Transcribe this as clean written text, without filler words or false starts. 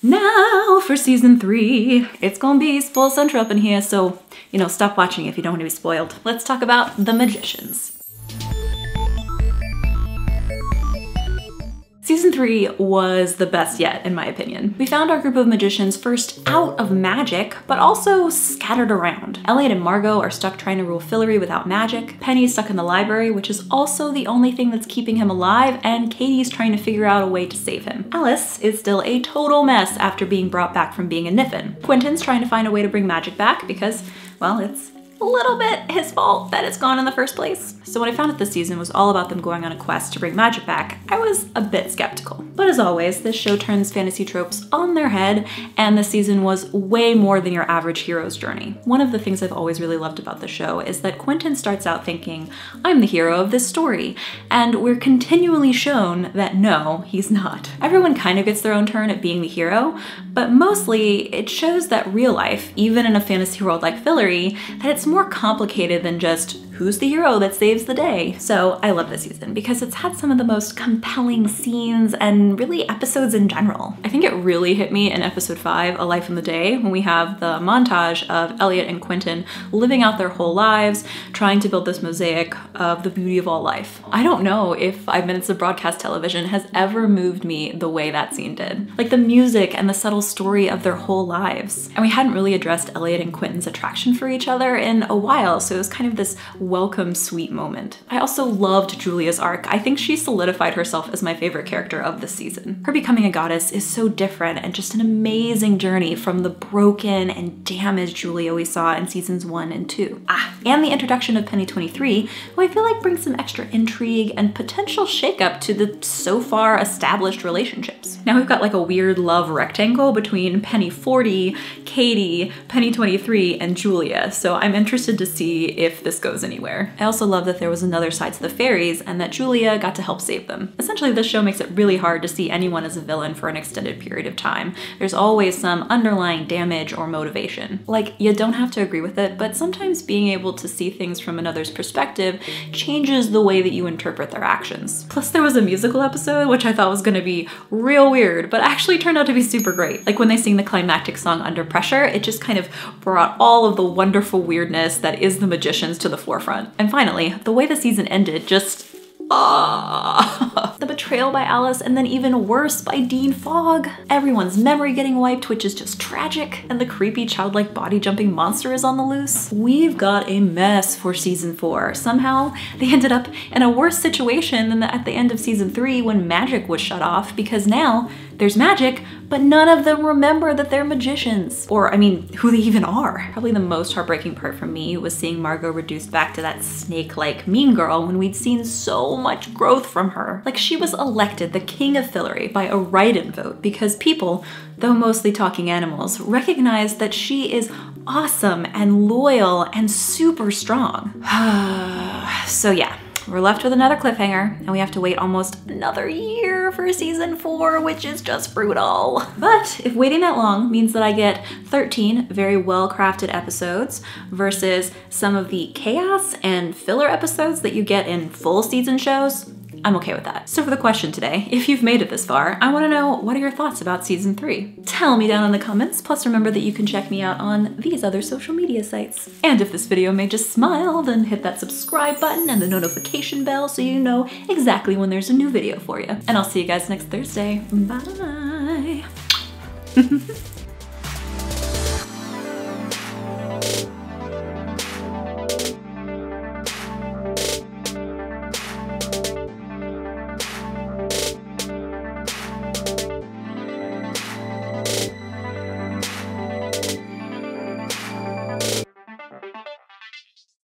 Now for season 3. It's gonna be spoil central up in here, so, you know, stop watching if you don't want to be spoiled. Let's talk about the magicians. Season 3 was the best yet, in my opinion. We found our group of magicians first out of magic, but also scattered around. Elliot and Margot are stuck trying to rule Fillory without magic. Penny's stuck in the library, which is also the only thing that's keeping him alive, and Katie's trying to figure out a way to save him. Alice is still a total mess after being brought back from being a Niffin. Quentin's trying to find a way to bring magic back because, well, it's a little bit his fault that it's gone in the first place. So when I found out this season was all about them going on a quest to bring magic back, I was a bit skeptical. But as always, this show turns fantasy tropes on their head, and this season was way more than your average hero's journey. One of the things I've always really loved about the show is that Quentin starts out thinking, I'm the hero of this story, and we're continually shown that no, he's not. Everyone kind of gets their own turn at being the hero, but mostly it shows that real life, even in a fantasy world like Fillory, that it's more complicated than just who's the hero that saves the day. So I love this season because it's had some of the most compelling scenes and really episodes in general. I think it really hit me in episode 5, A Life in the Day, when we have the montage of Elliot and Quentin living out their whole lives, trying to build this mosaic of the beauty of all life. I don't know if 5 minutes of broadcast television has ever moved me the way that scene did. Like the music and the subtle story of their whole lives. And we hadn't really addressed Elliot and Quentin's attraction for each other in a while, so it was kind of this welcome, sweet moment. I also loved Julia's arc. I think she solidified herself as my favorite character of this season. Her becoming a goddess is so different and just an amazing journey from the broken and damaged Julia we saw in seasons 1 and 2. And the introduction of Penny 23, who I feel like brings some extra intrigue and potential shakeup to the so far established relationships. Now we've got like a weird love rectangle between Penny 40, Katie, Penny 23, and Julia, so I'm interested to see if this goes anywhere. I also love that there was another side to the fairies and that Julia got to help save them. Essentially, this show makes it really hard to see anyone as a villain for an extended period of time. There's always some underlying damage or motivation. Like, you don't have to agree with it, but sometimes being able to see things from another's perspective changes the way that you interpret their actions. Plus, there was a musical episode, which I thought was gonna be real weird, but actually turned out to be super great. Like when they sing the climactic song Under Pressure, it just kind of brought all of the wonderful weirdness that is the magicians to the forefront. And finally, the way the season ended just the betrayal by Alice, and then even worse by Dean Fogg. Everyone's memory getting wiped, which is just tragic, and the creepy childlike body jumping monster is on the loose. We've got a mess for season 4. Somehow they ended up in a worse situation than at the end of season 3 when magic was shut off, because now there's magic, but none of them remember that they're magicians. Or, I mean, who they even are. Probably the most heartbreaking part for me was seeing Margot reduced back to that snake-like mean girl when we'd seen so much growth from her. Like, she was elected the king of Fillory by a write-in vote because people, though mostly talking animals, recognized that she is awesome and loyal and super strong. So yeah. We're left with another cliffhanger, and we have to wait almost another year for season 4, which is just brutal. But if waiting that long means that I get 13 very well-crafted episodes versus some of the chaos and filler episodes that you get in full season shows, I'm okay with that. So for the question today, if you've made it this far, I want to know, what are your thoughts about season 3? Tell me down in the comments, plus remember that you can check me out on these other social media sites. And if this video made you smile, then hit that subscribe button and the notification bell so you know exactly when there's a new video for you. And I'll see you guys next Thursday. Bye!